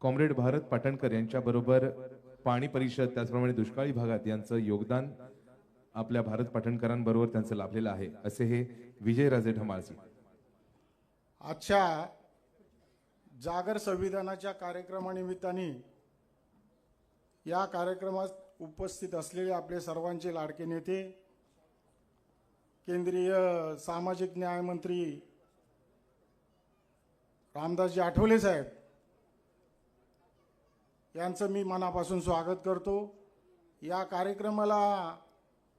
Comrade Bharat Patankar यांच्याबरोबर पाणी परिषद त्याचप्रमाणे दुष्काळी भागात यांचं योगदान आपल्या भारत पाटणकरांबरोबर त्यांचं लाभलेलं आहे असे हे विजयराजे ढमाळजी. आजच्या जागर संविधानाच्या कार्यक्रमानिमित्ताने या कार्यक्रमात उपस्थित असलेले आपले सर्वांचे लाडके नेते केंद्रीय सामाजिक न्याय मंत्री रामदासजी आठवले साहेब यांचं मी मनापासून स्वागत करतो. या कार्यक्रमाला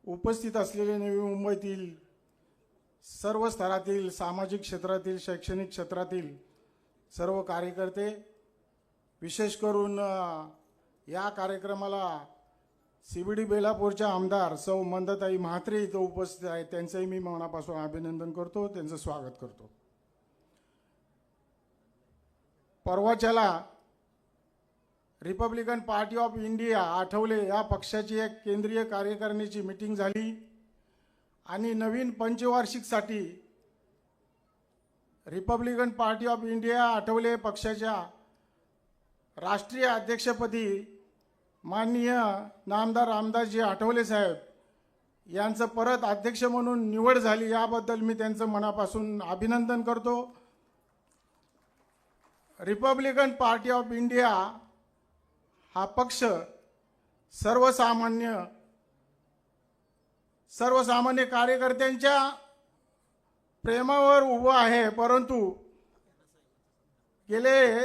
उपस्थित असलेले नवी मुंबईतील सर्व स्तरातील सामाजिक क्षेत्रातील शैक्षणिक क्षेत्रातील सर्व कार्यकर्ते, विशेष करून या कार्यक्रमाला CBD बेलापूरच्या आमदार सौ मंदाताई म्हात्रे इथं उपस्थित आहेत, त्यांचंही मी मनापासून अभिनंदन करतो, त्यांचं स्वागत करतो. परवाच्याला Republican Party of India Athawale या पक्षाची एक केंद्रीय कार्यकारिणीची मीटिंग झाली आणि नवीन पंचवार्षिकसाठी Republican Party of India Athawale पक्षाच्या राष्ट्रीय अध्यक्षपदी माननीय नामदार रामदासजी आठवले साहेब यांचं परत अध्यक्ष म्हणून निवड झाली, याबद्दल मी त्यांचं मनापासून अभिनंदन करतो. रिपब्लिकन पार्टी ऑफ इंडिया हा पक्ष सर्वसामान्य कार्यकर्त्यांच्या प्रेमावर उभा आहे, परंतु गेले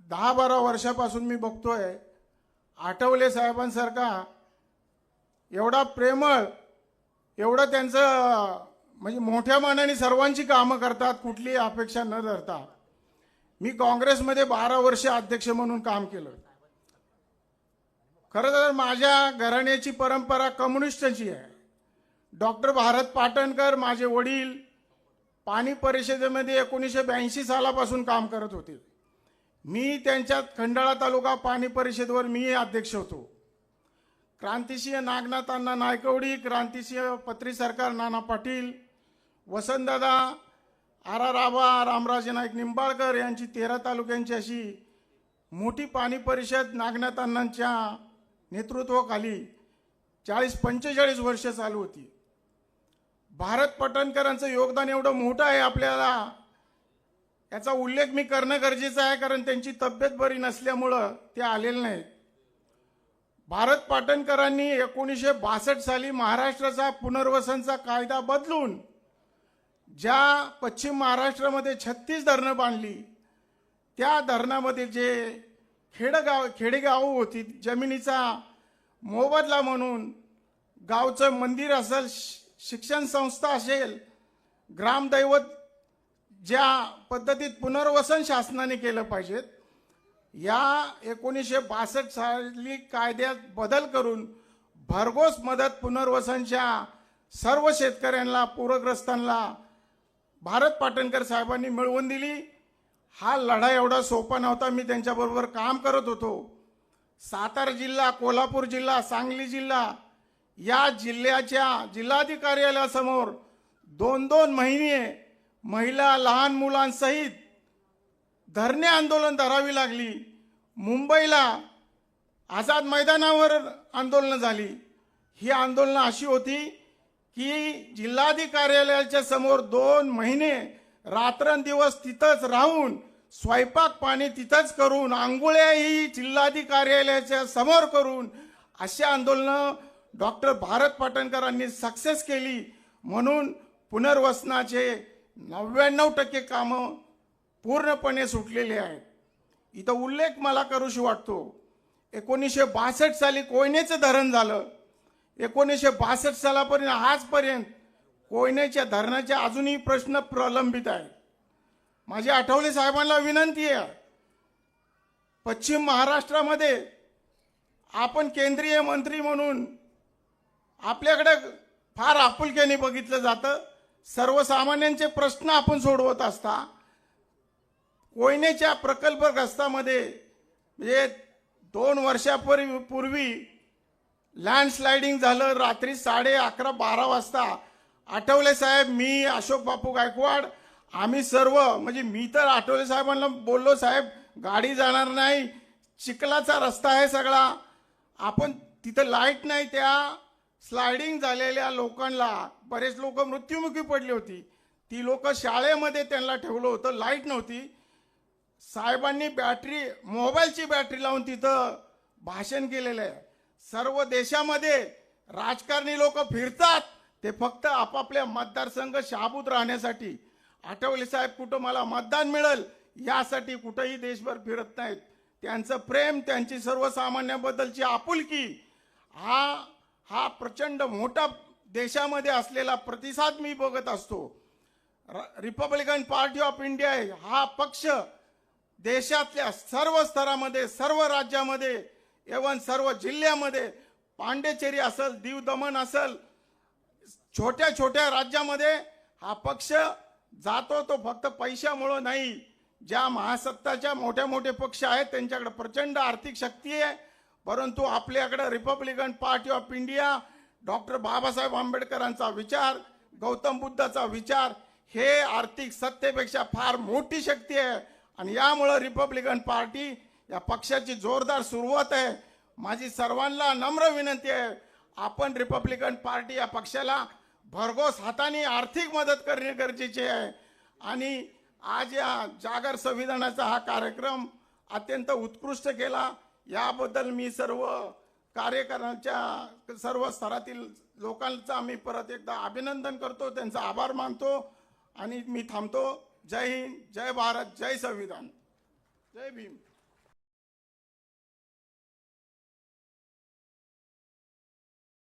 10-12 वर्षापासून मी बघतोय आठवले साहेबांसारखा एवढा प्रेमळ, एवढं त्यांचं म्हणजे मोठ्या मनाने सर्वांची कामं करतात, कुठलीही अपेक्षा न धरता. मी काँग्रेसमध्ये 12 वर्ष अध्यक्ष म्हणून काम केलं. खरं तर माझ्या घराण्याची परंपरा कम्युनिस्टची आहे. डॉक्टर भारत पाटणकर माझे वडील पाणी परिषदेमध्ये 1982 सालापासून काम करत होते. मी त्यांच्यात खंडाळा तालुका पाणी परिषदेवर मी अध्यक्ष होतो. क्रांतिसिंह नागनाथ अण्णा नायकवडी, क्रांतिसिंह पत्री सरकार नाना पाटील, वसंतदादा आरा राभा, रामराजे नाईक निंबाळकर यांची 13 तालुक्यांची अशी मोठी पाणी परिषद नागनाथ अण्णांच्या नेतृत्वाखाली 40-45 वर्ष चालू होती. भारत पाटणकरांचं योगदान एवढं मोठं आहे, आपल्याला याचा उल्लेख मी करणं गरजेचं आहे, कारण त्यांची तब्येत बरी नसल्यामुळं ते आलेले नाहीत. भारत पाटणकरांनी 1962 साली महाराष्ट्राचा पुनर्वसनचा कायदा बदलून ज्या पश्चिम महाराष्ट्रामध्ये 36 धरणं बांधली, त्या धरणामध्ये जे खेडेगाव होती, जमिनीचा मोबदला म्हणून गावचं मंदिर असेल, शिक्षण संस्था असेल, ग्रामदैवत ज्या पद्धतीत पुनर्वसन शासनाने केलं पाहिजे, या 1962 साली कायद्यात बदल करून भरघोस मदत पुनर्वसनच्या सर्व शेतकऱ्यांना, पूरग्रस्तांना भारत पाटणकर साहेबांनी मिळवून दिली. हा लढा एवढा सोपा नव्हता. मी त्यांच्याबरोबर काम करत होतो. सातारा जिल्हा, कोल्हापूर जिल्हा, सांगली जिल्हा या जिल्ह्याच्या जिल्हाधिकार्यालयासमोर 2-2 महिने महिला, लहान मुलांसहित धरणे आंदोलन धरावी लागली. मुंबईला आझाद मैदानावर आंदोलनं झाली. ही आंदोलनं अशी होती की जिल्हाधिकार्यालयाच्या समोर 2 महिने रात्रंदिवस तिथंच राहून, स्वयंपाक पाणी तिथंच करून, आंघोळ्याही जिल्हाधिकार्यालयाच्या समोर करून अशी आंदोलनं डॉक्टर भारत पाटणकरांनी सक्सेस केली. म्हणून पुनर्वसनाचे 99% कामं पूर्णपणे सुटलेले आहेत. इथं उल्लेख मला करूशी वाटतो, 1962 साली कोयनेचं धरण झालं. 1962 सालापर्यंत आजपर्यंत कोयनेच्या धरणाचे अजूनही प्रश्न प्रलंबित आहेत. माझी आठवले साहेबांना विनंती आहे, पश्चिम महाराष्ट्रामध्ये आपण केंद्रीय मंत्री म्हणून आपल्याकडे फार आपुलक्याने बघितलं जातं. सर्वसामान्यांचे प्रश्न आपण सोडवत असता. कोयनेच्या प्रकल्पग्रस्तामध्ये म्हणजे 2 वर्षापूर्वी लँडस्लायडिंग झालं. रात्री 11:30-12 वाजता आठवले साहेब, मी, अशोक बापू गायकवाड, आम्ही सर्व, म्हणजे मी तर आठवले साहेबांना बोललो, साहेब गाडी जाणार नाही, चिखलाचा रस्ता आहे सगळा. आपण तिथं लाईट नाही, त्या स्लायडिंग झालेल्या लोकांना बरेच लोक मृत्युमुखी पडली होती. ती लोक शाळेमध्ये त्यांना ठेवलं होतं, लाईट नव्हती. साहेबांनी मोबाईलची बॅटरी लावून तिथं भाषण केलेलं आहे. सर्व देशामध्ये राजकारणी लोक फिरतात, ते फक्त आपापल्या मतदारसंघ शाबूत राहण्यासाठी. आठवले साहेब कुठं मला मतदान मिळेल यासाठी कुठंही देशभर फिरत नाहीत. त्यांचं प्रेम, त्यांची सर्वसामान्यांबद्दलची आपुलकी, हा प्रचंड मोठा देशामध्ये असलेला प्रतिसाद मी बघत असतो. रिपब्लिकन पार्टी ऑफ इंडिया हा पक्ष देशातल्या सर्व स्तरामध्ये, सर्व राज्यामध्ये, एवन सर्व जिल्ह्यामध्ये, पांडेचेरी असेल, दीव दमण असेल, छोट्या छोट्या राज्यामध्ये हा पक्ष जातो. तो फक्त पैशामुळे नाही. ज्या महासत्ताच्या मोठ्या मोठे पक्ष आहेत त्यांच्याकडे प्रचंड आर्थिक शक्ती आहे, परंतु आपल्याकडे Republican Party of India, doctor Babasaheb आंबेडकरांचा विचार, गौतम बुद्धाचा विचार, हे आर्थिक सत्तेपेक्षा फार मोठी शक्ती आहे. आणि यामुळे रिपब्लिकन पार्टी या पक्षाची जोरदार सुरुवात आहे. माझी सर्वांना नम्र विनंती आहे, आपण रिपब्लिकन पार्टी या पक्षाला भरघोस हाताने आर्थिक मदत करणे गरजेचे आहे. आणि आज या जागर संविधानाचा हा कार्यक्रम अत्यंत उत्कृष्ट केला, याबद्दल मी सर्व कार्यकर्त्यांच्या, सर्व स्तरातील लोकांचा मी परत एकदा अभिनंदन करतो, त्यांचा आभार मानतो आणि मी थांबतो. जय हिंद, जय भारत, जय संविधान, जय भीम.